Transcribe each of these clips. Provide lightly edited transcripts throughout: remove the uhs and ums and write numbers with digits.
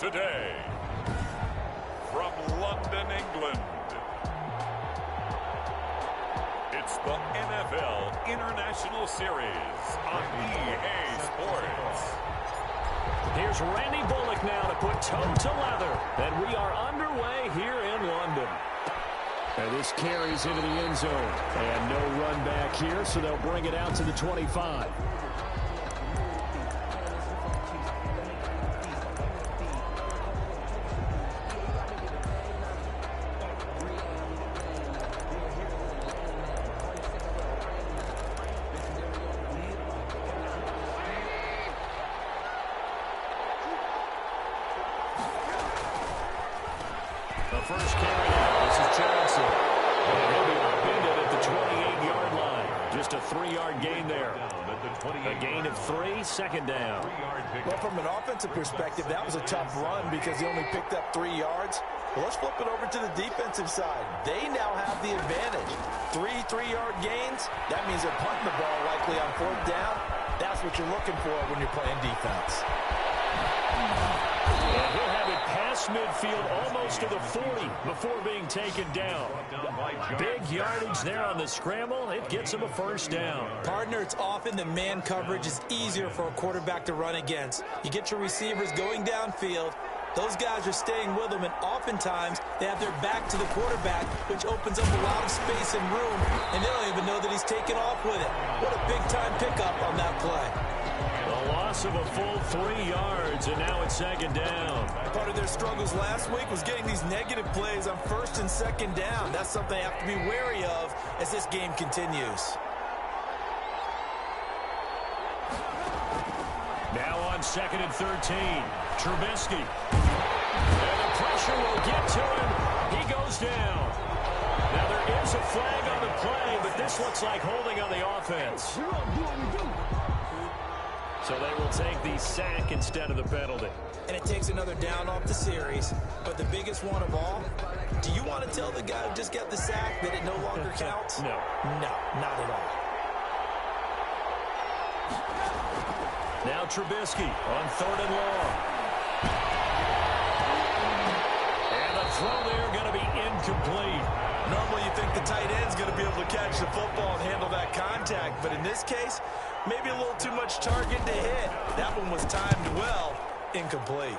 Today, from London, England, it's the NFL International Series on EA Sports. Here's Randy Bullock now to put toe to leather. And we are underway here in London. And this carries into the end zone. And no run back here, so they'll bring it out to the 25. First carry out. This is Johnson. And he'll be upended at the 28-yard line. Just a 3-yard gain there. A gain of 3, second down. Well, from an offensive perspective, that was a tough run because he only picked up 3 yards. Well, let's flip it over to the defensive side. They now have the advantage. 3-3-yard gains. That means they're punting the ball likely on 4th down. That's what you're looking for when you're playing defense. And he'll have it past midfield almost to the 40 before being taken down. Big yardage there on the scramble. It gets him a first down. Partner, it's often the man coverage is easier for a quarterback to run against. You get your receivers going downfield. Those guys are staying with them, and oftentimes they have their back to the quarterback, which opens up a lot of space and room, and they don't even know that he's taken off with it. What a big-time pickup on that play. A loss of a full 3 yards, and now it's second down. Part of their struggles last week was getting these negative plays on 1st and 2nd down. That's something they have to be wary of as this game continues. Now on 2nd and 13, Trubisky. And the pressure will get to him. He goes down. Now there is a flag on the play, but this looks like holding on the offense. So they will take the sack instead of the penalty. And it takes another down off the series. But the biggest one of all, do you want to tell the guy who just got the sack that it no longer counts? No. No, not at all. Now Trubisky on 3rd and long. And the throw there going to be incomplete. Normally you think the tight end's going to be able to catch the football and handle that contact, but in this case, maybe a little too much target to hit. That one was timed well. Incomplete.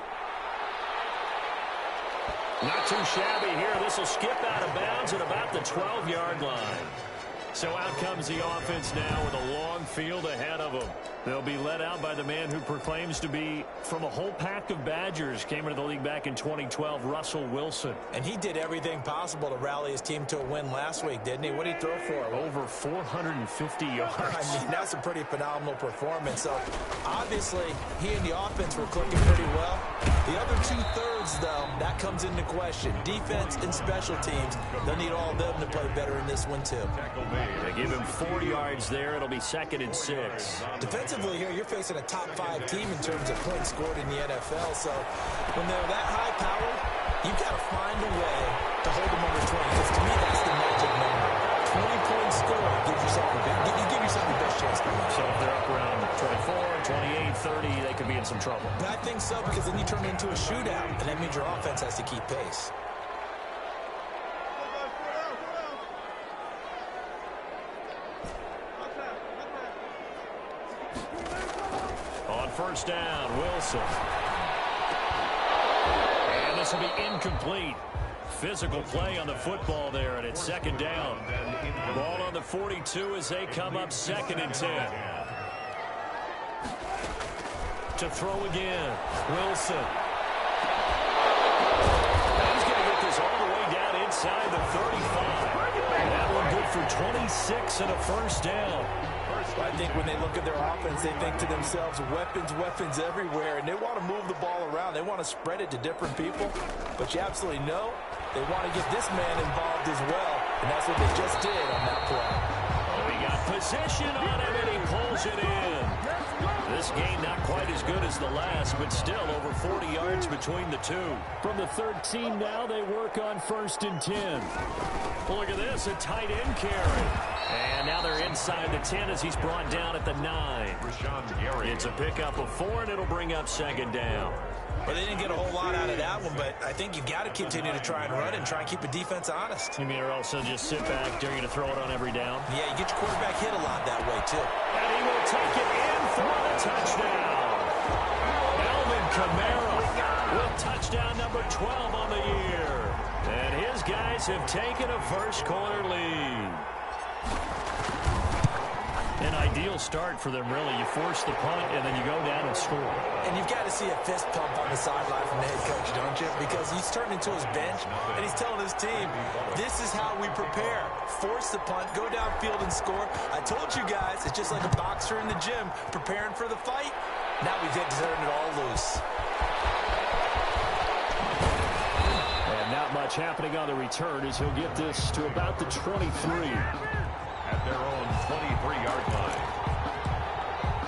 Not too shabby here. This will skip out of bounds at about the 12-yard line. So out comes the offense now with a long field ahead of them. They'll be led out by the man who proclaims to be from a whole pack of Badgers. Came into the league back in 2012, Russell Wilson. And he did everything possible to rally his team to a win last week, didn't he? What did he throw for? Over 450 yards. I mean, that's a pretty phenomenal performance. So, obviously, he and the offense were clicking pretty well. The other 2/3, though, that comes into question. Defense and special teams, they'll need all of them to play better in this one, too. They give him 4 yards there. It'll be 2nd and 6. Defensively here, you're facing a top-5 team in terms of points scored in the NFL. So when they're that high-powered, you've got to find a way to hold them under 20. Because to me, that's the magic number. 20 points scored gives yourself give yourself the best chance to win. So if they're up around 24, 28, 30, they could be in some trouble. But I think so, because then you turn it into a shootout, and that means your offense has to keep pace. On 1st down, Wilson. And this will be incomplete. Physical play on the football there, and it's 2nd down. Ball on the 42 as they come up 2nd and 10. To throw again, Wilson. He's going to get this all the way down inside the 35. And that one good for 26 and a 1st down. I think when they look at their offense, they think to themselves, weapons, weapons everywhere, and they want to move the ball around. They want to spread it to different people, but you absolutely know they want to get this man involved as well, and that's what they just did on that play. Oh, he got position on him, and he pulls it in. This game not quite as good as the last, but still over 40 yards between the two. From the 13 now, they work on 1st and 10. Look at this, a tight end carry. And now they're inside the 10 as he's brought down at the 9. It's a pickup of 4, and it'll bring up 2nd down. Well, they didn't get a whole lot out of that one, but I think you've got to continue to try and run and try and keep the defense honest. You mean, or also just sit back, dare you to throw it on every down? Yeah, you get your quarterback hit a lot that way, too. And he will take it in for the touchdown. Alvin Kamara with touchdown number 12 on the year. And his guys have taken a first-quarter lead. An ideal start for them, really. You force the punt, and then you go down and score. And you've got to see a fist pump on the sideline from the head coach, don't you? Because he's turning into his bench, and he's telling his team, this is how we prepare. Force the punt, go downfield and score. I told you guys, it's just like a boxer in the gym preparing for the fight. Now we've had to turn it all loose. And not much happening on the return as he'll get this to about the 23. At their own 23-yard line.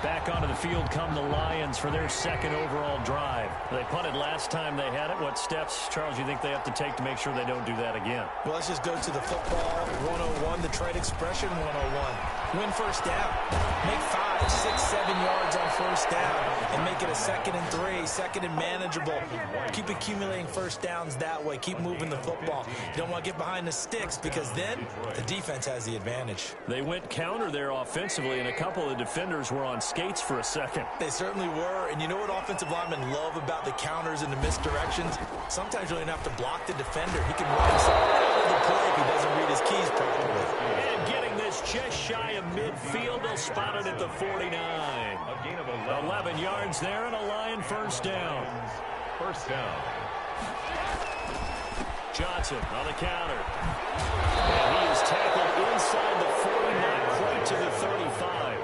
Back onto the field come the Lions for their 2nd overall drive. They punted last time they had it. What steps, Charles, you think they have to take to make sure they don't do that again? Well, let's just go to the football 101, the trade expression 101. Win first down. Make 5, 6, 7 yards on first down and make it a 2nd and 3, 2nd and manageable. Keep accumulating first downs that way. Keep moving the football. You don't want to get behind the sticks because then the defense has the advantage. They went counter there offensively, and a couple of defenders were on skates for a second. They certainly were, and you know what offensive linemen love about the counters and the misdirections? Sometimes you don't even have to block the defender. He can run himself out of the play if he doesn't read his keys properly. And getting this just shy of midfield, they'll spot it at the 49. 11 yards there and a Lion first down. First down. Johnson on the counter. And he is tackled inside the 40, not quite to the 35.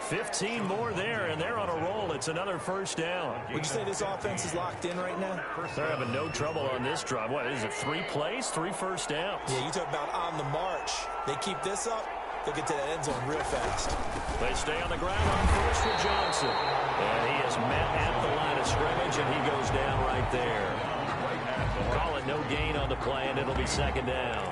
15 more there, and they're on a roll. It's another first down. Would you say this offense is locked in right now? They're having no trouble on this drive. What, is it 3 plays, 3 first downs? Yeah, you talk about on the march. They keep this up, they'll get to the end zone real fast. They stay on the ground on first with Johnson. And he is met at the line of scrimmage, and he goes down right there. Call it no gain on the play, and it'll be 2nd down.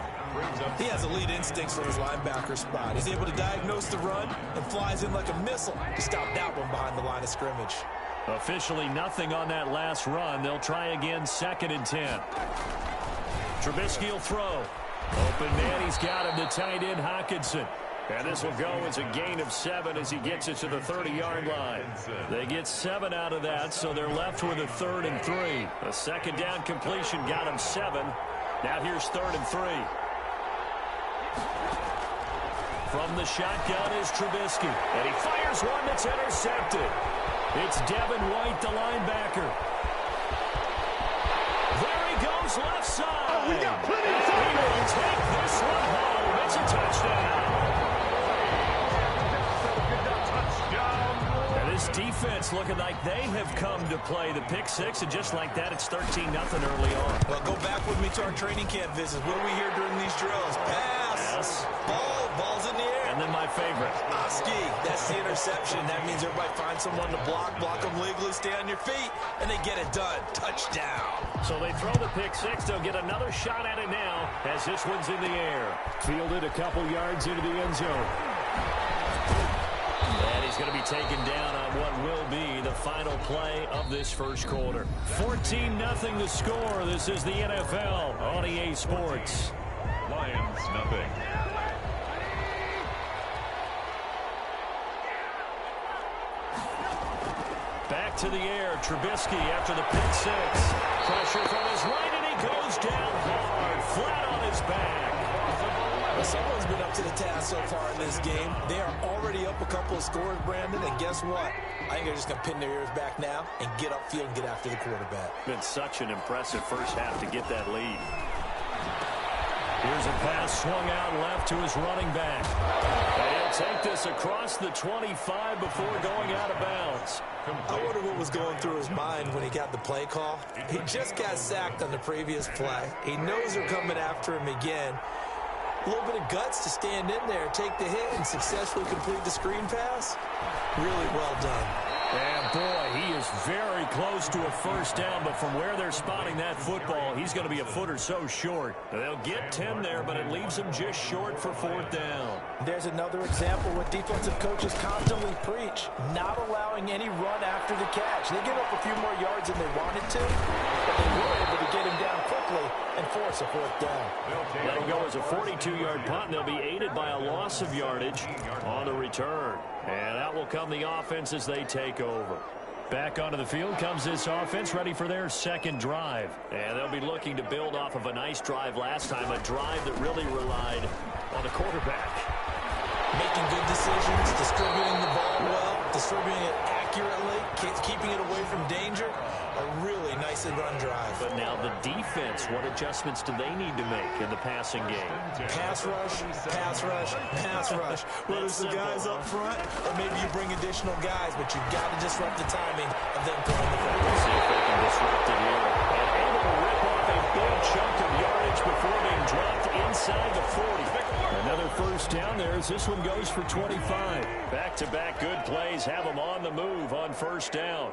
He has elite instincts from his linebacker spot. He's able to diagnose the run and flies in like a missile to stop that one behind the line of scrimmage. Officially nothing on that last run. They'll try again, 2nd and 10. Trubisky will throw. Open man, he's got him to tight end Hockenson. And this will go as a gain of 7 as he gets it to the 30-yard line. They get 7 out of that, so they're left with a 3rd and 3. A 2nd down completion got him 7. Now here's 3rd and 3. From the shotgun is Trubisky. And he fires one that's intercepted. It's Devin White, the linebacker. There he goes, left side. Oh, we got plenty of time. He will take this one home. It's a touchdown. And this defense looking like they have come to play. The pick 6, and just like that, it's 13-0 early on. Well, go back with me to our training camp visits. What do we hear during these drills? Pass. Ball's in the air. And then my favorite. Oski, that's the interception. That means everybody finds someone to block them legally, stay on your feet, and they get it done. Touchdown. So they throw the pick 6. They'll get another shot at it now as this one's in the air. Fielded a couple yards into the end zone. And he's going to be taken down on what will be the final play of this first quarter. 14-0 the score. This is the NFL on EA Sports. Lions, nothing. Back to the air. Trubisky after the pick 6. Pressure from his right, and he goes down hard, flat on his back. Well, someone's been up to the task so far in this game. They are already up a couple of scores, Brandon, and guess what? I think they're just going to pin their ears back now and get upfield and get after the quarterback. Been such an impressive first half to get that lead. Here's a pass swung out left to his running back. And he'll take this across the 25 before going out of bounds. I wonder what was going through his mind when he got the play call. He just got sacked on the previous play. He knows they're coming after him again. A little bit of guts to stand in there, take the hit, and successfully complete the screen pass. Really well done. And, boy, he is very close to a first down, but from where they're spotting that football, he's going to be a foot or so short. They'll get 10 there, but it leaves him just short for fourth down. There's another example what defensive coaches constantly preach, not allowing any run after the catch. They give up a few more yards than they wanted to, but they were able to get him down quickly and force a fourth down. Let him go as a 42-yard punt, and they'll be aided by a loss of yardage on the return. And out will come the offense as they take over. Back onto the field comes this offense, ready for their second drive. And they'll be looking to build off of a nice drive last time, a drive that really relied on the quarterback. Making good decisions, distributing the ball well, distributing it accurately, keeping it away from danger. A really nicely run drive. But now the defense, what adjustments do they need to make in the passing game? Pass rush, pass rush, pass rush. Whether it's the guys up front or maybe you bring additional guys, but you've got to disrupt the timing of them throwing the football. We'll see if they can disrupt it here. And able to rip off a big chunk of yardage before being dropped inside the 40. Another first down there as this one goes for 25. Back-to-back good plays have them on the move on first down.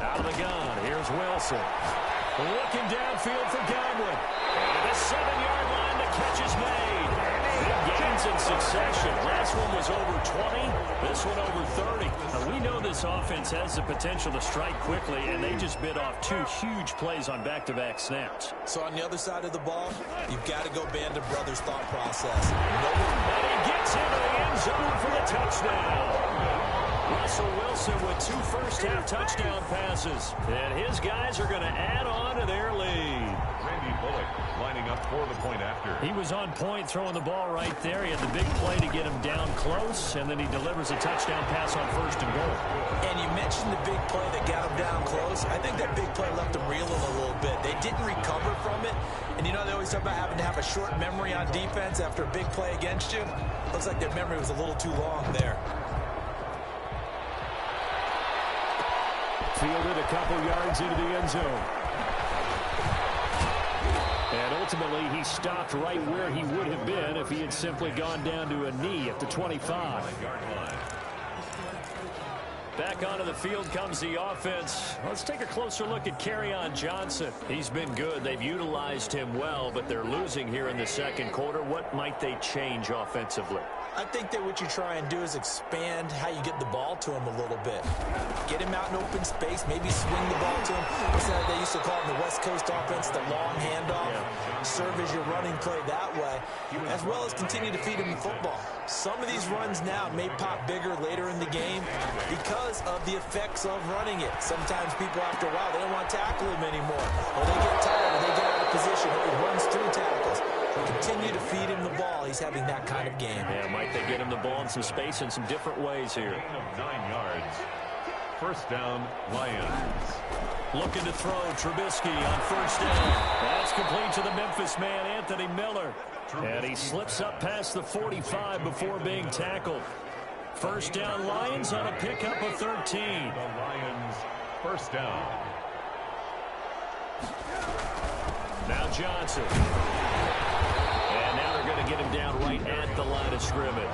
Out of the gun, here's Wilson. Looking downfield for Godwin. And the 7-yard line, the catch is made. Big gains in succession. Last one was over 20, this one over 30. Now, we know this offense has the potential to strike quickly, and they just bit off two huge plays on back-to-back snaps. So on the other side of the ball, you've got to go Band of Brothers thought process. And he gets into the end zone for the touchdown. Russell Wilson with 2 first-half touchdown passes. And his guys are going to add on to their lead. Randy Bullock lining up for the point after. He was on point throwing the ball right there. He had the big play to get him down close, and then he delivers a touchdown pass on first and goal. And you mentioned the big play that got him down close. I think that big play left him reeling a little bit. They didn't recover from it. And, you know, they always talk about having to have a short memory on defense after a big play against you. Looks like their memory was a little too long there. Fielded a couple yards into the end zone. And ultimately, he stopped right where he would have been if he had simply gone down to a knee at the 25. Back onto the field comes the offense. Let's take a closer look at Kerryon Johnson. He's been good. They've utilized him well, but they're losing here in the second quarter. What might they change offensively? I think that what you try and do is expand how you get the ball to him a little bit. Get him out in open space, maybe swing the ball to him. What's that they used to call in the West Coast offense, the long handoff. Serve as your running play that way, as well as continue to feed him the football. Some of these runs now may pop bigger later in the game because of the effects of running it. Sometimes people, after a while, they don't want to tackle him anymore. Or they get tired, or they get out of position, or he runs through tackles. Continue to feed him the ball. He's having that kind of game. Yeah, might they get him the ball in some space in some different ways here. Gain of 9 yards. First down, Lions. Looking to throw, Trubisky on first down. That's complete to the Memphis man, Anthony Miller. And he slips up past the 45 before being tackled. First down, Lions on a pickup of 13. The Lions, first down. Now Johnson. And now they're going to get him down right at the line of scrimmage.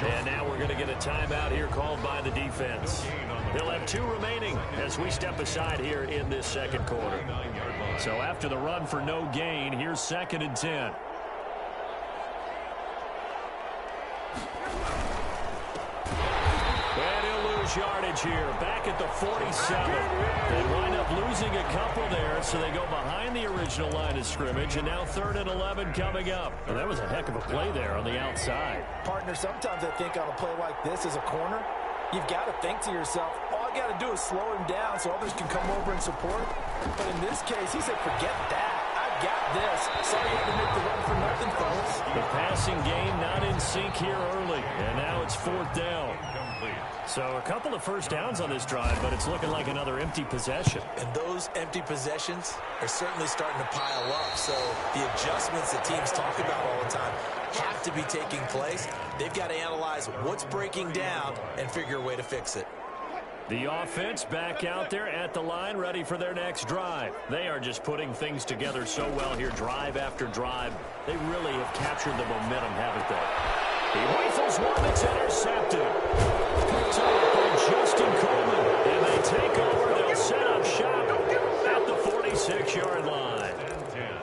And now we're going to get a timeout here called by the defense. They'll have 2 remaining as we step aside here in this second quarter. So after the run for no gain, here's 2nd and 10. And he'll lose yardage here, back at the 47. They wind up losing a couple there, so they go behind the original line of scrimmage, and now 3rd and 11 coming up. And that was a heck of a play there on the outside. Partner, sometimes I think on a play like this as a corner, you've got to think to yourself, all I got to do is slow him down so others can come over and support. But in this case, he said, forget that. I've got this. Sorry you had to make the run for nothing, fellas. The passing game not in sync here early, and now it's 4th down. So a couple of first downs on this drive, but it's looking like another empty possession. And those empty possessions are certainly starting to pile up. So the adjustments that teams talk about all the time have to be taking place. They've got to analyze what's breaking down and figure a way to fix it. The offense back out there at the line, ready for their next drive. They are just putting things together so well here, drive after drive. They really have captured the momentum, haven't they? He rifles one that's intercepted. Picked up by Justin Coleman. And they take over. They'll set up shop at the 46-yard line.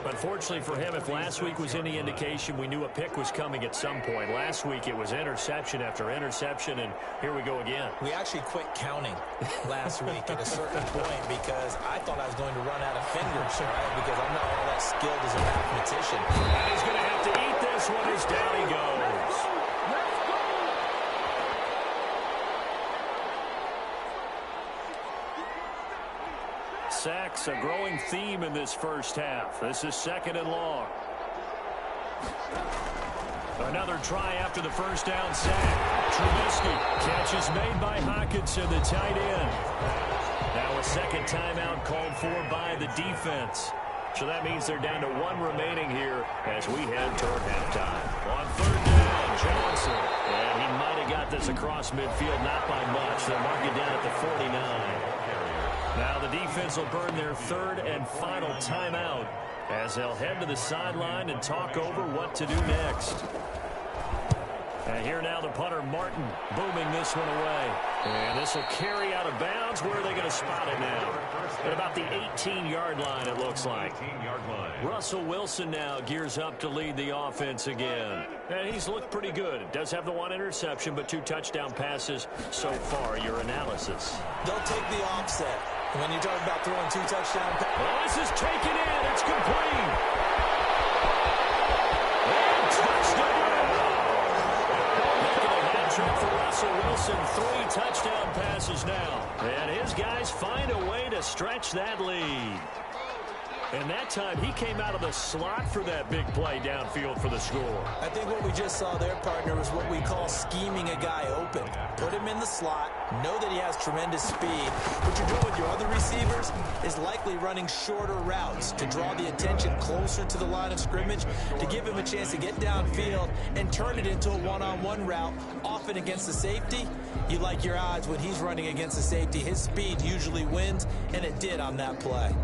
Unfortunately for him, if last week was any indication, we knew a pick was coming at some point. Last week it was interception after interception, and here we go again. We actually quit counting last week at a certain point because I thought I was going to run out of fingers, right? Because I'm not all that skilled as a mathematician. And he's going to have to eat this one as down he goes. Sacks, a growing theme in this first half. This is 2nd and long. Another try after the first down sack. Trubisky, catch is made by Hockenson, the tight end. Now a second timeout called for by the defense. So that means they're down to 1 remaining here as we head toward halftime. On 3rd down, Johnson. And he might have got this across midfield, not by much. They'll mark it down at the 49. Now the defense will burn their 3rd and final timeout as they'll head to the sideline and talk over what to do next. And here now the punter, Martin, booming this one away. And this will carry out of bounds. Where are they going to spot it now? At about the 18-yard line, it looks like. 18-yard line. Russell Wilson now gears up to lead the offense again. And he's looked pretty good. Does have the 1 interception, but 2 touchdown passes so far. Your analysis. They'll take the offset. When you're talking about throwing 2 touchdown passes. Well, this is taken in. It's complete. And touchdown. Making a hat trick for Russell Wilson. 3 touchdown passes now. And his guys find a way to stretch that lead. And that time, he came out of the slot for that big play downfield for the score. I think what we just saw there, partner, was what we call scheming a guy open. Put him in the slot, know that he has tremendous speed. What you're doing with your other receivers is likely running shorter routes to draw the attention closer to the line of scrimmage, to give him a chance to get downfield and turn it into a one-on-one route, often against the safety. You like your odds when he's running against the safety. His speed usually wins, and it did on that play.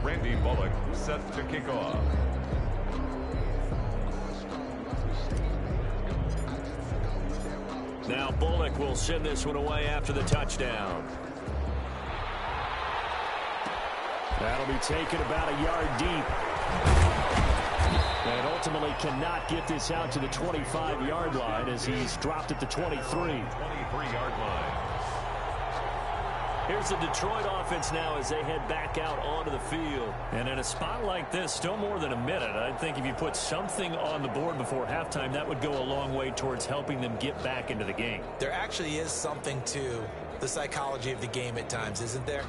Randy Bullock set to kick off. Now Bullock will send this one away after the touchdown. That'll be taken about a yard deep. And ultimately cannot get this out to the 25-yard line as he's dropped at the 23. 23-yard line. Here's the Detroit offense now as they head back out onto the field. And in a spot like this, still more than a minute. I think if you put something on the board before halftime, that would go a long way towards helping them get back into the game. There actually is something to the psychology of the game at times, isn't there?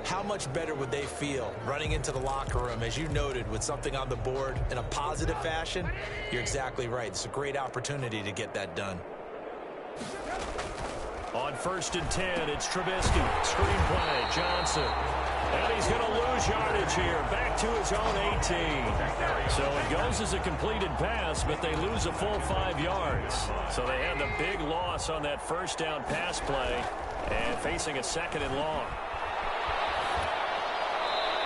How much better would they feel running into the locker room, as you noted, with something on the board in a positive fashion? You're exactly right. It's a great opportunity to get that done. On 1st and 10, it's Trubisky. Screen play, Johnson. And he's going to lose yardage here. Back to his own 18. So it goes as a completed pass, but they lose a full 5 yards. So they had the big loss on that first down pass play and facing a 2nd and long.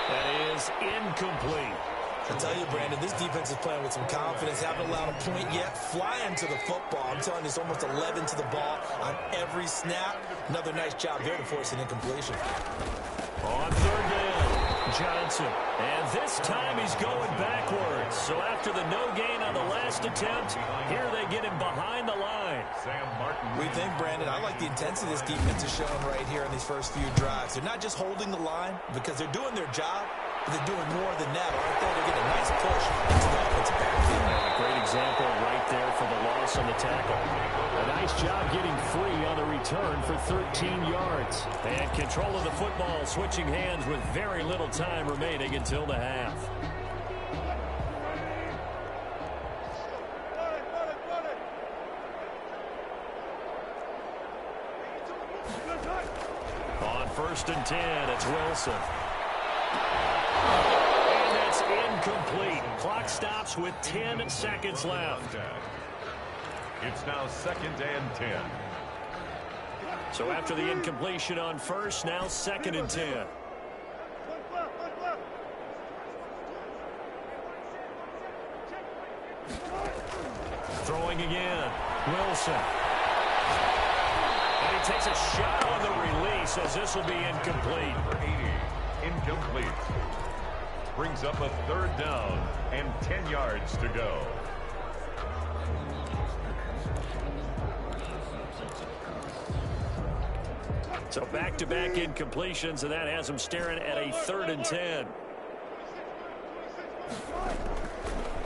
That is incomplete. I tell you, Brandon, this defense is playing with some confidence. Haven't allowed a point yet. Flying to the football. I'm telling you, it's almost 11 to the ball on every snap. Another nice job there to force an incompletion. On 3rd down, Johnson. And this time he's going backwards. So after the no gain on the last attempt, here they get him behind the line. Sam Martin. We think, Brandon, I like the intensity this defense is showing right here in these first few drives. They're not just holding the line because they're doing their job, but they're doing more than that, aren't they? They're getting a nice push into the offensive backfield. A great example right there for the loss on the tackle. A nice job getting free on the return for 13 yards. And control of the football, switching hands with very little time remaining until the half. On 1st and 10, it's Wilson. And that's incomplete. Clock stops with 10 seconds left. It's now 2nd and 10. So after the incompletion on first, now 2nd and 10. Throwing again. Wilson. And he takes a shot on the release as this will be incomplete. For 80. Incomplete. Brings up a 3rd down and 10 yards to go. So back-to-back incompletions, and that has him staring at a 3rd and 10.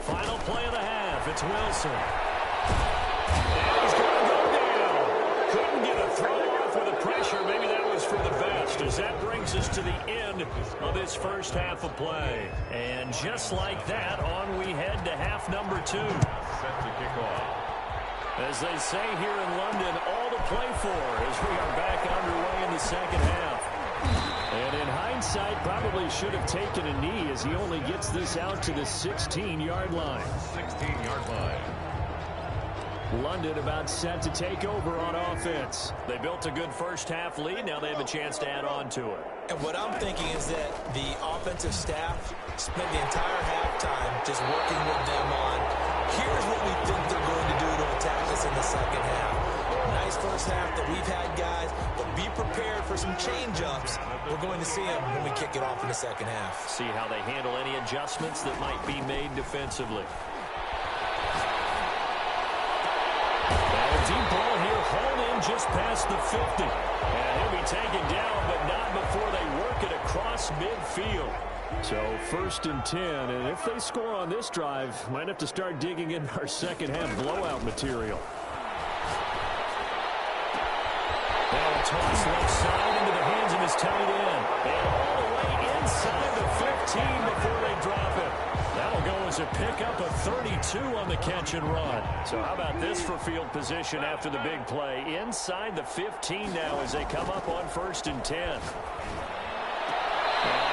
Final play of the half. It's Wilson. And he's going to go down. Couldn't get a throw off with the pressure. Maybe that was for the best, as that brings us to the end of this first half of play. And just like that, on we head to half number 2. Set to kick off. As they say here in London, all to play for as we are back underway in the second half. And in hindsight, probably should have taken a knee as he only gets this out to the 16-yard line. 16-yard line. London about set to take over on offense. They built a good first half lead. Now they have a chance to add on to it. And what I'm thinking is that the offensive staff spent the entire halftime just working with them on, here's what we think they're going to do to attack us in the second half. Nice first half that we've had, guys, but be prepared for some change-ups. We're going to see them when we kick it off in the second half. See how they handle any adjustments that might be made defensively. Deep ball here, hauled in just past the 50. And he'll be taken down, but not before they work it across midfield. So 1st and 10, and if they score on this drive, might have to start digging in our second half blowout material. Now a toss left side into the hands of his tight end. And all the way inside the 15 before they drop it. That'll go as a pickup of 32 on the catch and run. So how about this for field position after the big play? Inside the 15 now as they come up on 1st and 10.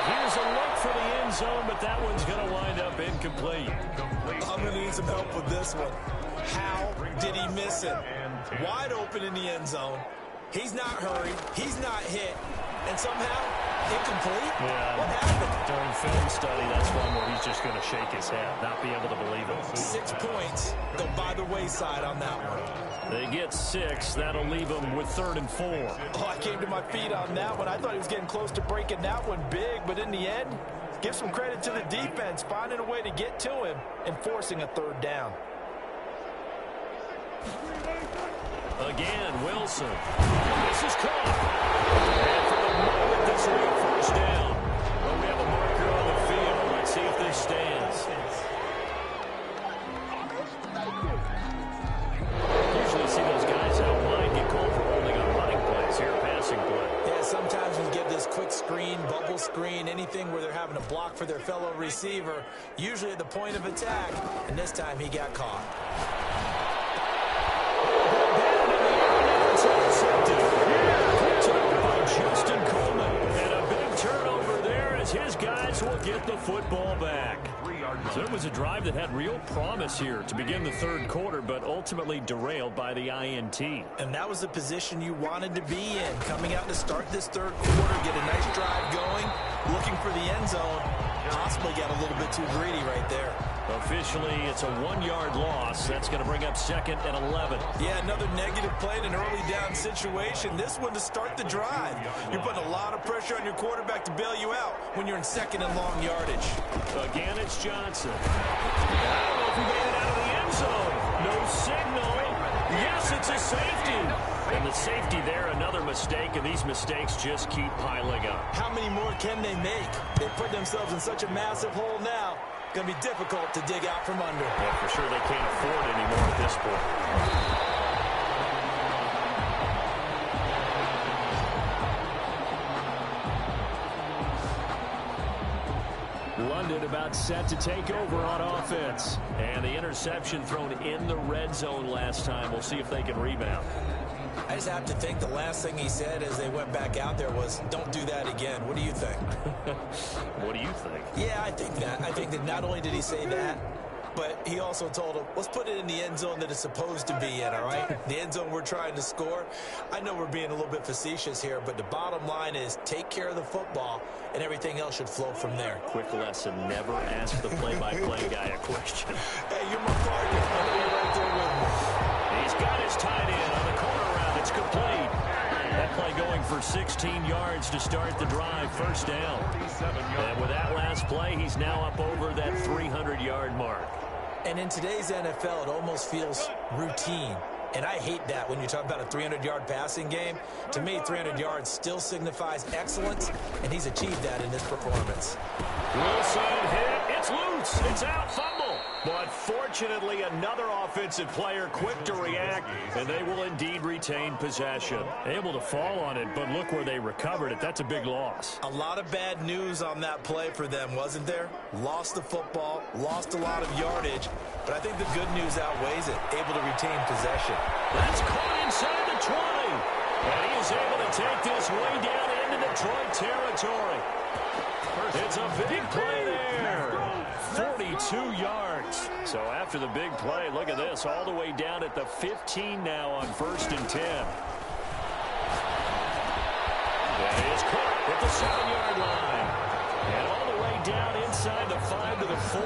Here's a look for the end zone, but that one's going to wind up incomplete. I'm going to need some help with this one. How did he miss it? Wide open in the end zone. He's not hurried. He's not hit. And somehow, incomplete? Yeah. What happened? During film study, that's one where he's just going to shake his head, not be able to believe it. 6 points go by the wayside on that one. They get 6. That'll leave them with 3rd and 4. Oh, I came to my feet on that one. I thought he was getting close to breaking that one big, but in the end, give some credit to the defense, finding a way to get to him and forcing a 3rd down. Again, Wilson. This is caught. And for the moment, this will be a 1st down. But we have a marker on the field. Let's see if this stands. Usually see those guys out wide get called for holding on running plays here, passing play. Yeah, sometimes we give this quick screen, bubble screen, anything where they're having to block for their fellow receiver, usually at the point of attack. And this time he got caught. Justin Coleman, and a big turnover there as his guys will get the football back. So it was a drive that had real promise here to begin the 3rd quarter, but ultimately derailed by the INT. And that was the position you wanted to be in, coming out to start this 3rd quarter, get a nice drive going, looking for the end zone. Possibly got a little bit too greedy right there. Officially, it's a 1-yard loss. That's going to bring up 2nd and 11. Yeah, another negative play in an early down situation. This one to start the drive. You're putting a lot of pressure on your quarterback to bail you out when you're in 2nd and long yardage. Again, it's Johnson. I don't know if he made it out of the end zone. No signal. Yes, it's a safety. And the safety there, another mistake, and these mistakes just keep piling up. How many more can they make? They put themselves in such a massive hole now. Going to be difficult to dig out from under. Yeah, for sure they can't afford anymore at this point. London about set to take over on offense. And the interception thrown in the red zone last time. We'll see if they can rebound. I just have to think the last thing he said as they went back out there was, don't do that again. What do you think? What do you think? Yeah, I think that. I think that not only did he say that, but he also told him, let's put it in the end zone that it's supposed to be in, all right? The end zone we're trying to score. I know we're being a little bit facetious here, but the bottom line is take care of the football, and everything else should flow from there. Quick lesson, never ask the play-by-play guy a question. Hey, you're my partner. I know you're right there with me. He's got his tight end on the corner route. It's complete. That play going for 16 yards to start the drive, first down. And with that last play, he's now up over that 300-yard mark. And in today's NFL, it almost feels routine. And I hate that when you talk about a 300-yard passing game. To me, 300 yards still signifies excellence, and he's achieved that in this performance. Wilson hit. It's loose. It's out. Fumble. But fortunately, another offensive player quick to react, and they will indeed retain possession. Able to fall on it, but look where they recovered it. That's a big loss. A lot of bad news on that play for them, wasn't there? Lost the football, lost a lot of yardage, but I think the good news outweighs it. Able to retain possession. That's caught inside the 20. And he is able to take this way down into Detroit territory. It's a big play there. 42 yards. So after the big play, look at this. All the way down at the 15 now on 1st and 10. That is caught at the 7-yard line. And all the way down inside the 5 to the 4.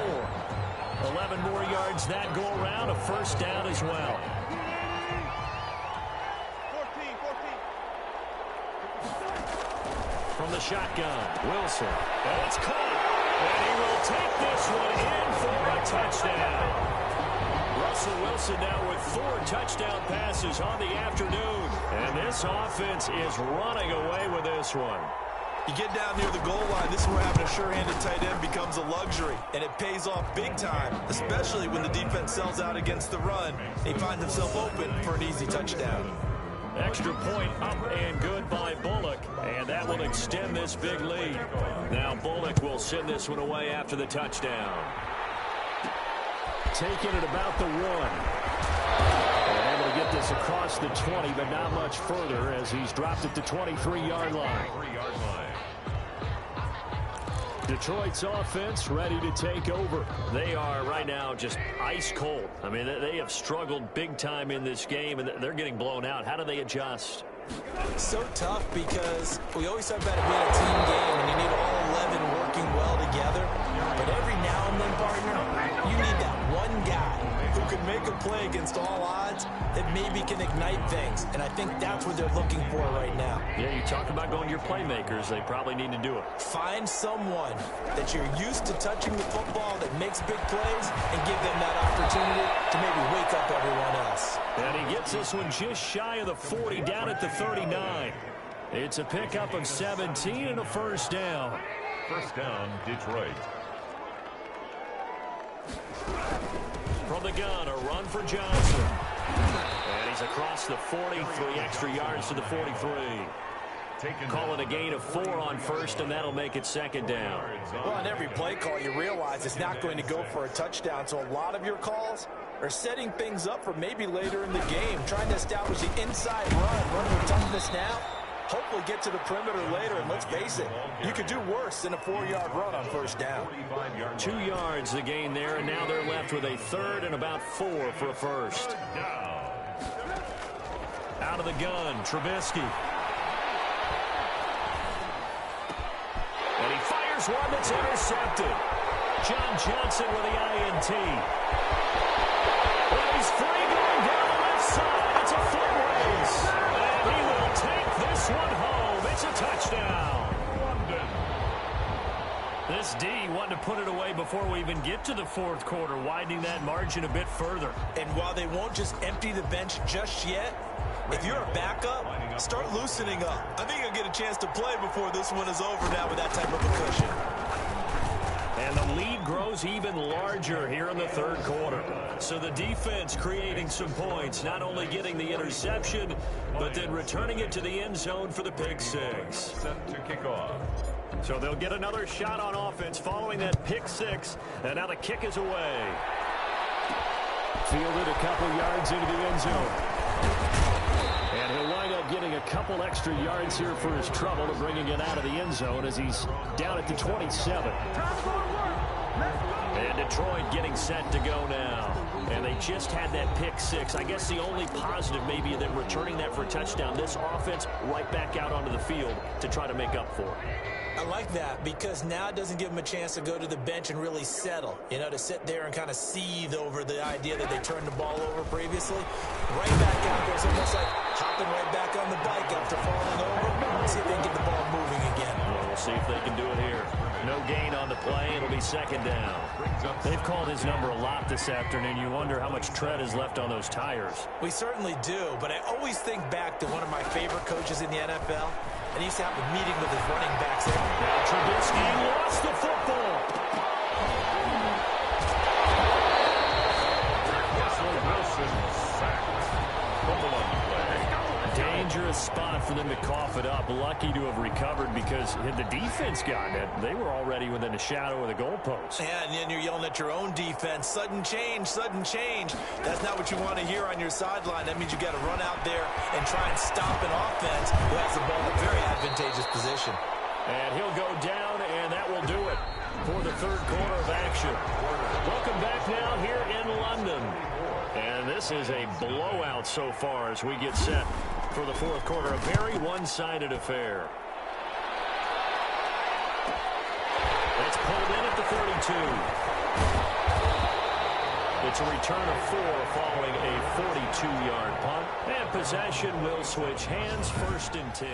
11 more yards that go around. A first down as well. From the shotgun, Wilson. And it's caught. And he will take this one in for a touchdown. Russell Wilson now with 4 touchdown passes on the afternoon. And this offense is running away with this one. You get down near the goal line, this is where having a sure-handed tight end becomes a luxury, and it pays off big time, especially when the defense sells out against the run. He finds himself open for an easy touchdown. Extra point up and good by Bullock, and that will extend this big lead. Now Bullock will send this one away after the touchdown. Taking it about the 1. And able to get this across the 20, but not much further as he's dropped at the 23-yard line. Detroit's offense ready to take over. They are right now just ice cold. I mean, they have struggled big time in this game, and they're getting blown out. How do they adjust? So tough because we always talk about it being a team game, and you need all 11 working well together. But every now and then, partner, you need that one guy who can make a play against all odds that maybe can ignite things. And I think that's what they're looking for right now. Yeah, you talk about going to your playmakers. They probably need to do it. Find someone that you're used to touching the football that makes big plays and give them that opportunity to maybe wake up everyone else. And he gets this one just shy of the 40, down at the 39. It's a pickup of 17 and a first down. First down, Detroit. From the gun, a run for Johnson. And he's across the 40, 3 extra yards to the 43. Call it a gain of 4 on first, and that'll make it second down. Well, on every play call, you realize it's not going to go for a touchdown, so a lot of your calls are setting things up for maybe later in the game, trying to establish the inside run with toughness now, hopefully get to the perimeter later, and let's face it, you could do worse than a 4-yard run on first down. 2 yards the gain there, and now they're left with a third and about 4 for a first. Out of the gun, Trubisky. And he fires one that's intercepted. John Johnson with the INT. Well, he's free going down the left side. It's a foot race. And he will take this one home. It's a touchdown. This D wanted to put it away before we even get to the fourth quarter, widening that margin a bit further. And while they won't just empty the bench just yet, if you're a backup, start loosening up. I think you'll get a chance to play before this one is over now with that type of a cushion. And the lead grows even larger here in the third quarter. So the defense creating some points, not only getting the interception, but then returning it to the end zone for the pick six. Set to kick off. So they'll get another shot on offense following that pick six. And now the kick is away. Fielded a couple yards into the end zone. And he'll wind up getting a couple extra yards here for his trouble of bringing it out of the end zone as he's down at the 27. And Detroit getting set to go now. And they just had that pick six. I guess the only positive maybe of them returning that for a touchdown. This offense right back out onto the field to try to make up for it. I like that because now it doesn't give them a chance to go to the bench and really settle. You know, to sit there and kind of seethe over the idea that they turned the ball over previously. Right back out there. It's almost like hopping right back on the bike after falling over. Let's see if they can get the ball moving again. Well, we'll see if they can do it here. No gain on the play. It'll be second down. They've called his number a lot this afternoon. You wonder how much tread is left on those tires. We certainly do, but I always think back to one of my favorite coaches in the NFL, and he used to have a meeting with his running backs there. Now Trubisky lost the football. Russell Wilson sacked. Fumble on the play. Dangerous spot for them to cough it up. Lucky to have recovered because had the defense gotten it, they were already within a shadow of the goalpost. Yeah, and then you're yelling at your own defense. Sudden change, sudden change. That's not what you want to hear on your sideline. That means you got to run out there and try and stop an offense who has the ball in a very advantageous position. And he'll go down, and that will do it for the third quarter of action. Welcome back now here in London. And this is a blowout so far as we get set for the fourth quarter. A very one-sided affair. It's pulled in at the 32. It's a return of 4 following a 42-yard punt. And possession will switch hands, 1st and 10.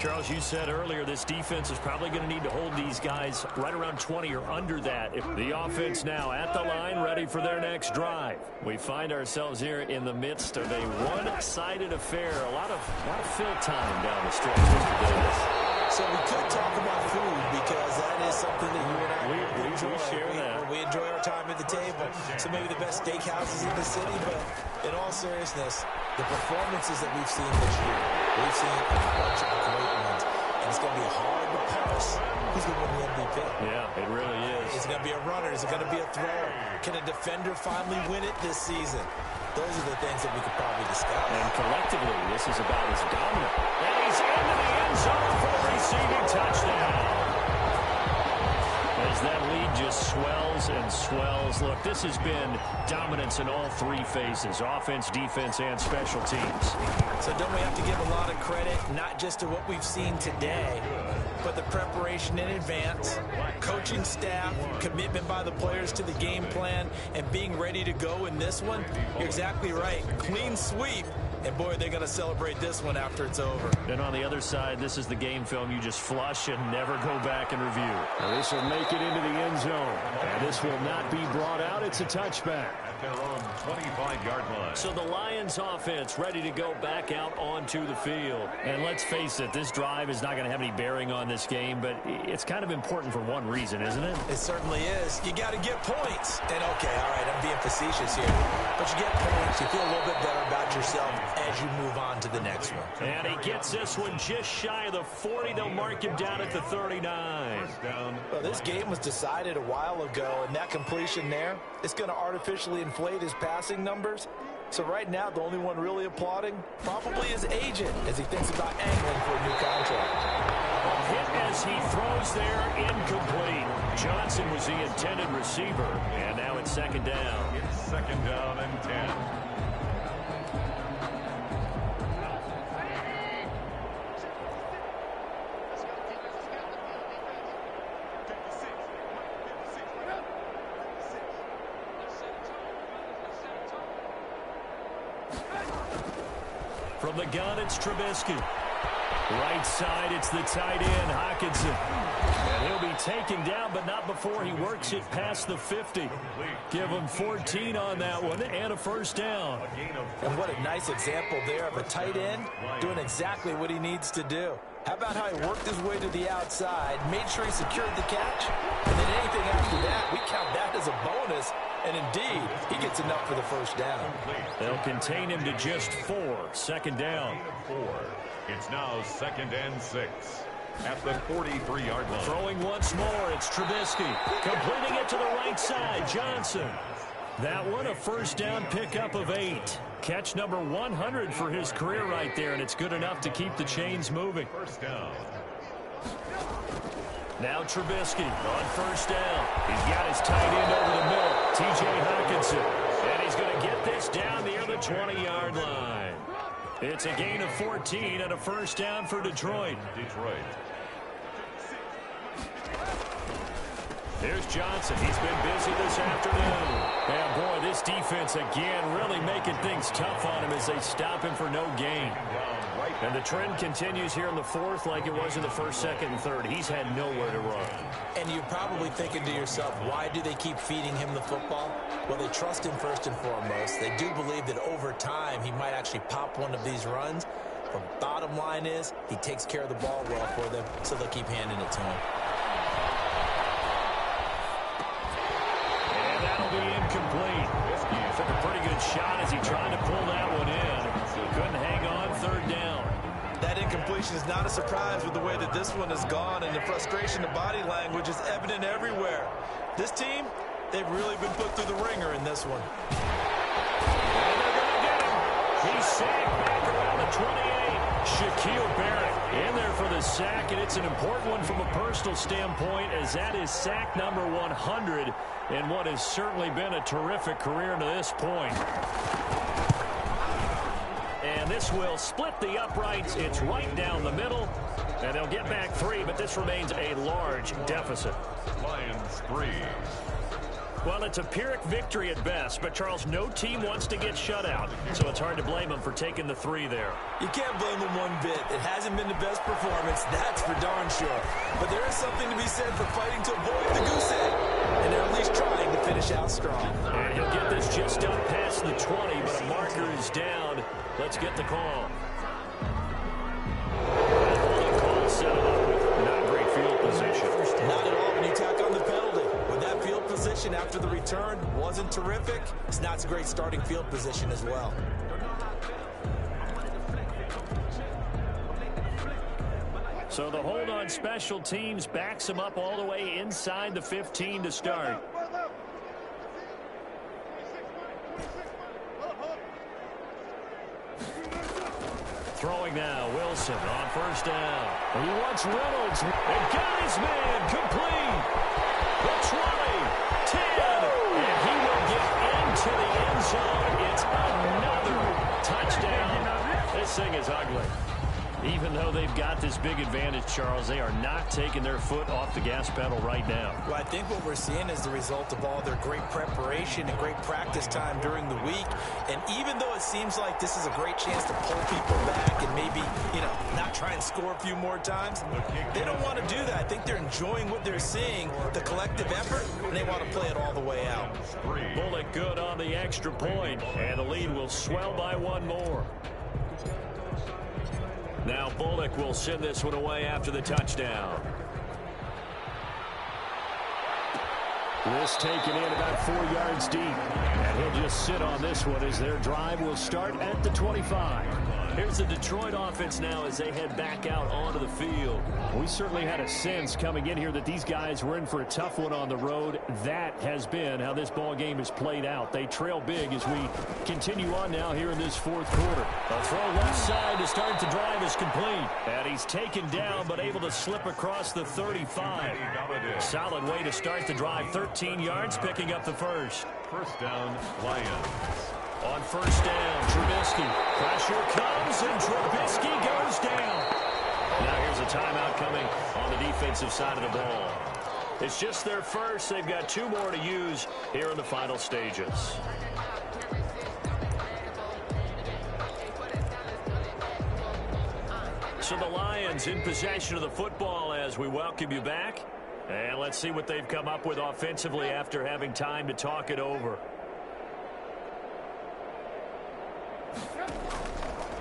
Charles, you said earlier this defense is probably going to need to hold these guys right around 20 or under that. If the offense now at the line, ready for their next drive. We find ourselves here in the midst of a one-sided affair. A lot of fill time down the stretch, Mr. Davis. So we could talk about food because that is something that you and I enjoy. We share that. We enjoy our time at the table. So maybe the best steakhouses in the city, but in all seriousness, the performances that we've seen this year, we've seen a bunch of great ones, and it's going to be hard to parse who's going to win the MVP. Yeah, it really is. Is it going to be a runner? Is it going to be a thrower? Can a defender finally win it this season? Those are the things that we could probably discuss. And collectively, this is about as dominant. And he's into the end zone for a receiving touchdown. As that lead just swells and swells. Look, this has been dominance in all three phases, offense, defense, and special teams. So don't we have to give a lot of credit, not just to what we've seen today, but the preparation in advance, coaching staff, commitment by the players to the game plan, and being ready to go in this one? You're exactly right. Clean sweep. And, boy, they're going to celebrate this one after it's over. And on the other side, this is the game film you just flush and never go back and review. Now this will make it into the end zone. And this will not be brought out. It's a touchback. At their own 25-yard line. So the Lions offense ready to go back out onto the field. And let's face it, this drive is not going to have any bearing on this game, but it's kind of important for one reason, isn't it? It certainly is. You got to get points. And, okay, all right, I'm being facetious here. But you get points. You feel a little bit better about yourself as you move on to the next one. And he gets this one just shy of the 40. They'll mark him down at the 39. Well, this game was decided a while ago, and that completion there, it's going to artificially inflate his passing numbers. So right now, the only one really applauding probably his agent as he thinks about angling for a new contract. Hit as he throws there, incomplete. Johnson was the intended receiver, and now it's second down. It's second down and 10. From the gun, it's Trubisky. Right side, it's the tight end, Hockenson. And he'll be taken down, but not before he works it past the 50. Give him 14 on that one and a first down. And what a nice example there of a tight end doing exactly what he needs to do. How about how he worked his way to the outside, made sure he secured the catch, and then anything after that, we count that as a bonus. And indeed, he gets enough for the first down. They'll contain him to just 4. Second down. 4. It's now second and 6 at the 43-yard line. Throwing once more, it's Trubisky. Completing it to the right side, Johnson. That one, a first down pickup of 8. Catch number 100 for his career right there, and it's good enough to keep the chains moving. First down. Now Trubisky on first down. He's got his tight end over the middle, T.J. Hockenson. And he's going to get this down near the 20-yard line. It's a gain of 14 and a first down for Detroit. Here's Johnson. He's been busy this afternoon. And, boy, this defense again really making things tough on him as they stop him for no gain. And the trend continues here in the fourth like it was in the first, second, and third. He's had nowhere to run. And you're probably thinking to yourself, why do they keep feeding him the football? Well, they trust him first and foremost. They do believe that over time he might actually pop one of these runs. But bottom line is he takes care of the ball well for them, so they'll keep handing it to him. And that'll be incomplete. Took a pretty good shot as he tried to pull that one in. Couldn't hang on, third down. That incompletion is not a surprise with the way that this one has gone, and the frustration, the body language is evident everywhere. This team, they've really been put through the ringer in this one. And they're going to get him. He's sacked back around the 28. Shaquille Barrett in there for the sack, and it's an important one from a personal standpoint as that is sack number 100 in what has certainly been a terrific career to this point. And this will split the uprights. It's right down the middle. And they'll get back 3, but this remains a large deficit. Lions 3. Well, it's a Pyrrhic victory at best, but, Charles, no team wants to get shut out, so it's hard to blame them for taking the 3 there. You can't blame them one bit. It hasn't been the best performance, that's for darn sure. But there is something to be said for fighting to avoid the goose egg, and they're at least trying to finish out strong. And he'll get this just up past the 20, but a marker is down. Let's get the call. The call set up with not great field position. Not at all when you tack on the penalty. With that field position after the return wasn't terrific, it's not a great starting field position as well. So the hold on special teams backs him up all the way inside the 15 to start. Throwing now, Wilson on first down. He wants Reynolds. And got his man complete. The 20, 10, and he will get into the end zone. It's another touchdown. This thing is ugly. Even though they've got this big advantage, Charles, they are not taking their foot off the gas pedal right now. Well, I think what we're seeing is the result of all their great preparation and great practice time during the week. And even though it seems like this is a great chance to pull people back and maybe, not try and score a few more times, they don't want to do that. I think they're enjoying what they're seeing, the collective effort, and they want to play it all the way out. Bullock good on the extra point, and the lead will swell by 1 more. Now Bullock will send this one away after the touchdown. This taken in about 4 yards deep. And he'll just sit on this one as their drive will start at the 25. Here's the Detroit offense now as they head back out onto the field. We certainly had a sense coming in here that these guys were in for a tough one on the road. That has been how this ball game has played out. They trail big as we continue on now here in this fourth quarter. A throw left side to start the drive is complete. And he's taken down but able to slip across the 35. Solid way to start the drive. 13 yards picking up the first. First down, Lions. On first down, Trubisky. Pressure comes, and Trubisky goes down. Now here's a timeout coming on the defensive side of the ball. It's just their first. They've got 2 more to use here in the final stages. So the Lions in possession of the football as we welcome you back. And let's see what they've come up with offensively after having time to talk it over.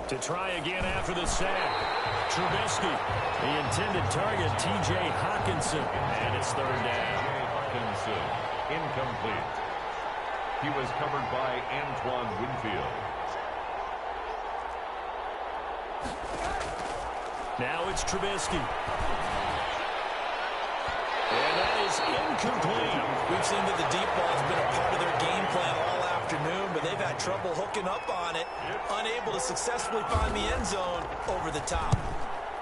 To try again after the sack. Trubisky, the intended target, T.J. Hockenson, and it's third down. Hockenson, incomplete. He was covered by Antoine Winfield. Now it's Trubisky. And that is incomplete. We've seen that the deep ball has been a part of their game plan all afternoon, but they've had trouble hooking up on it, unable to successfully find the end zone over the top.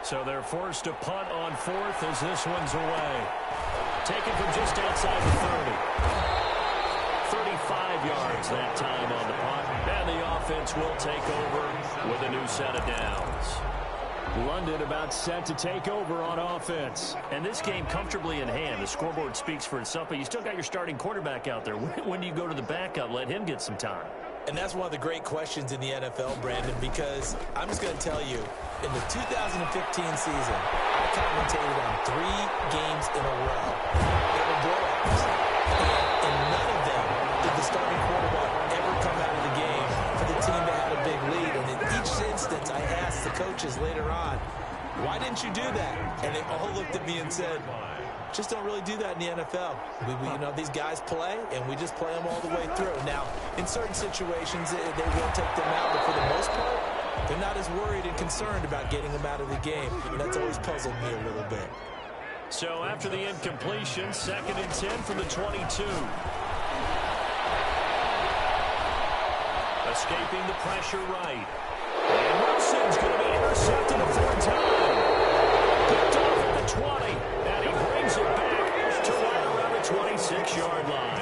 So they're forced to punt on fourth as this one's away. Taken from just outside the 30. 35 yards that time on the punt. And the offense will take over with a new set of downs. London about set to take over on offense. And this game comfortably in hand. The scoreboard speaks for itself, but you still got your starting quarterback out there. When do you go to the backup? Let him get some time. And that's one of the great questions in the NFL, Brandon, because I'm just going to tell you, in the 2015 season, I commentated on 3 games in a row. They were blowouts. And none of them did the starting quarterback ever come out of the game for the team that had a big lead. And in each instance, I asked the coaches later on, why didn't you do that? And they all looked at me and said, just don't really do that in the NFL. You know, these guys play, and we just play them all the way through. Now, in certain situations, they will take them out, but for the most part, they're not as worried and concerned about getting them out of the game. And that's always puzzled me a little bit. So after the incompletion, 2nd and 10 from the 22. Escaping the pressure right. And Wilson's going to be intercepted a 4th time. Picked off at the 20. And he brings it back to right around the 26-yard line.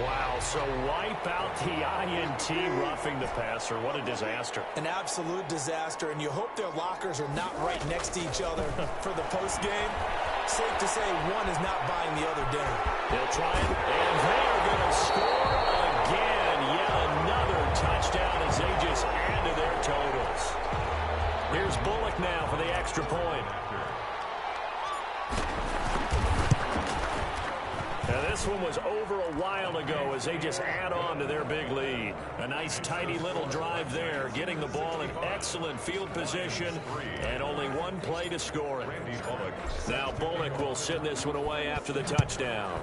Wow, so wipe out the INT roughing the passer. What a disaster. An absolute disaster, and you hope their lockers are not right next to each other for the postgame. Safe to say one is not buying the other dinner. They'll try it, and they're going to score again. Yet another touchdown as they just add to their totals. Here's Bullock now for the extra point. Now this one was over a while ago as they just add on to their big lead. A nice tidy little drive there, getting the ball in excellent field position and only one play to score it. Now Bullock will send this one away after the touchdown.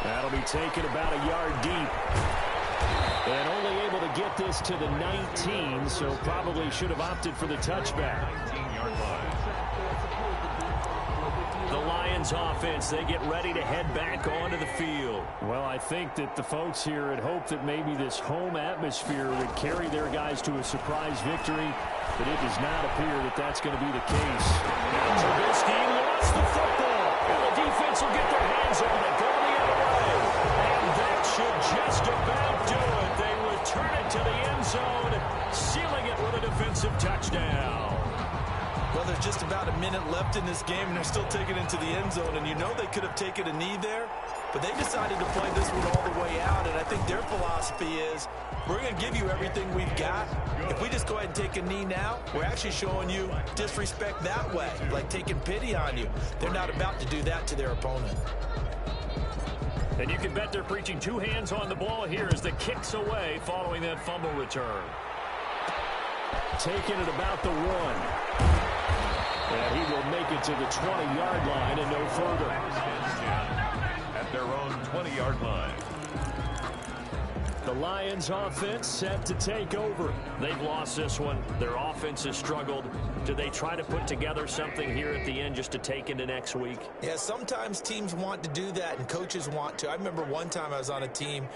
That'll be taken about a yard deep. And only able to get this to the 19, so probably should have opted for the touchback. 19-yard line. The Lions offense, they get ready to head back onto the field. Well, I think that the folks here had hoped that maybe this home atmosphere would carry their guys to a surprise victory, but it does not appear that that's going to be the case. Now Trubisky lost the football, and the defense will get their hands on it, go the other way. And that should just about do it. They return it to the end zone, sealing it with a defensive touchdown. Well, there's just about a minute left in this game, and they're still taking it into the end zone. And you know they could have taken a knee there, but they decided to play this one all the way out. And I think their philosophy is, we're going to give you everything we've got. If we just go ahead and take a knee now, we're actually showing you disrespect that way, like taking pity on you. They're not about to do that to their opponent. And you can bet they're preaching 2 hands on the ball here as the kick's away following that fumble return. Taking it about the 1. And he will make it to the 20-yard line and no further. At their own 20-yard line. The Lions offense set to take over. They've lost this one. Their offense has struggled. Do they try to put together something here at the end just to take into next week? Yeah, sometimes teams want to do that and coaches want to. I remember one time I was on a team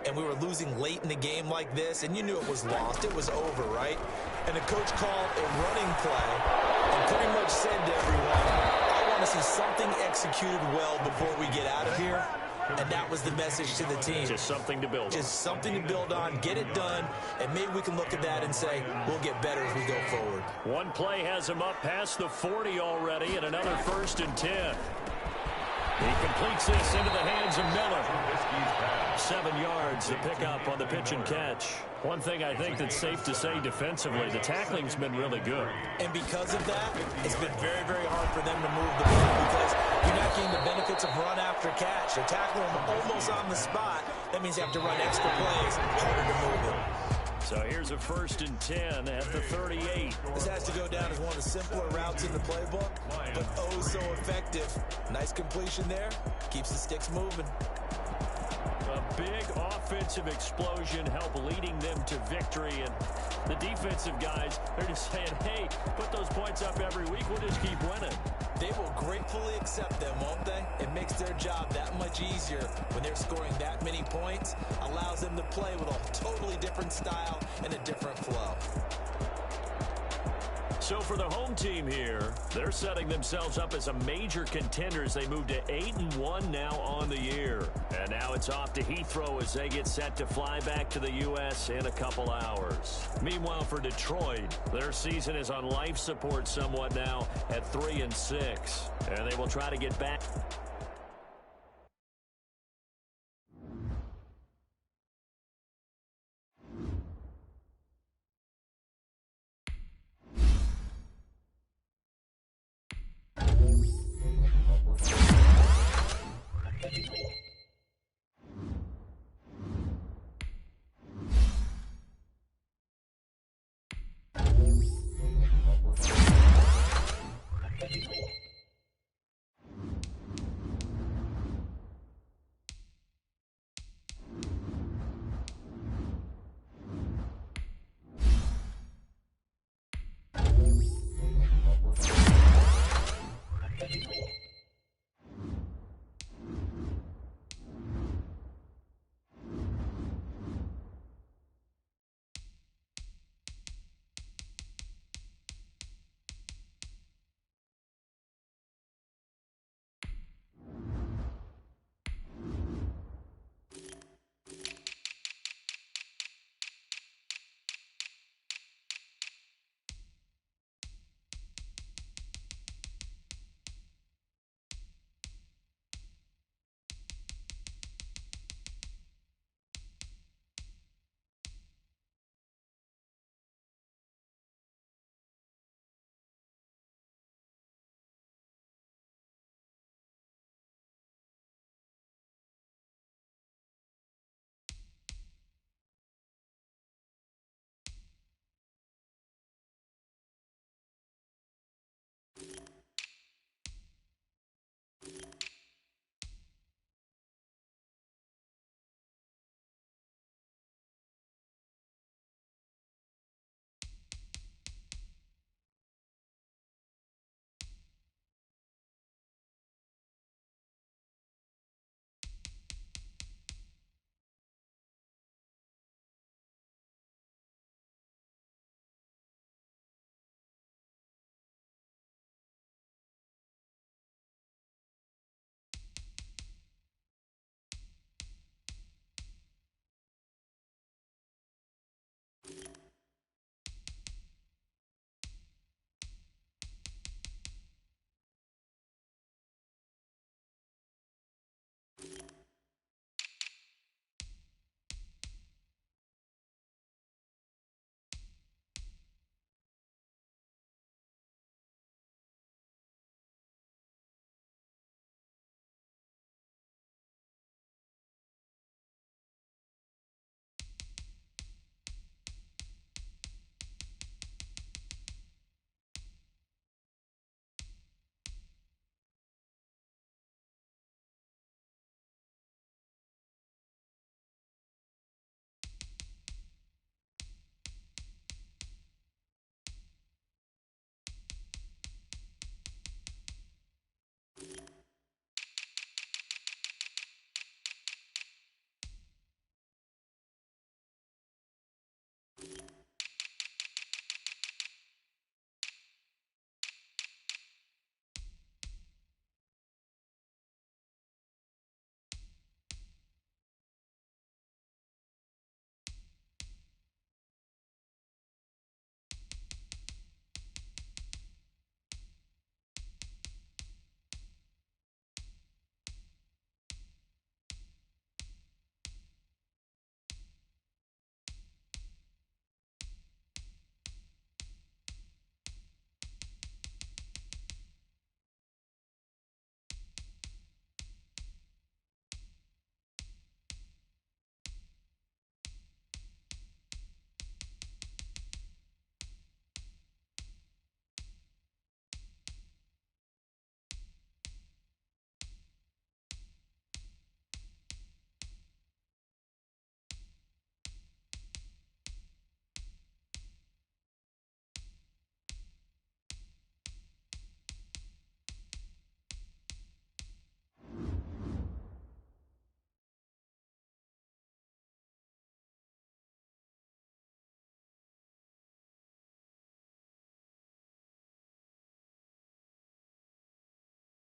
and we were losing late in the game like this, and you knew it was lost. It was over, right? And the coach called a running play and pretty much said to everyone, I want to see something executed well before we get out of here. And that was the message to the team. Just something to build on. Just something to build on, get it done, and maybe we can look at that and say, we'll get better as we go forward. One play has him up past the 40 already, and another 1st and 10. He completes this into the hands of Miller. 7 yards, the pickup on the pitch and catch. One thing I think that's safe to say defensively, the tackling's been really good. And because of that, it's been very, very hard for them to move the ball because you're not getting the benefits of run after catch. They're tackling them almost on the spot. That means you have to run extra plays, harder to move it. So here's a 1st and 10 at the 38. This has to go down as one of the simpler routes in the playbook, but oh so effective. Nice completion there. Keeps the sticks moving. A big offensive explosion helped leading them to victory. And the defensive guys, they're just saying, hey, put those points up every week. We'll just keep winning. They will gratefully accept them, won't they? It makes their job that much easier when they're scoring that many points. Allows them to play with a totally different style and a different flow. So for the home team here, they're setting themselves up as a major contender as they move to 8-1 now on the year. And now it's off to Heathrow as they get set to fly back to the U.S. in a couple hours. Meanwhile, for Detroit, their season is on life support somewhat now at 3-6. And they will try to get back.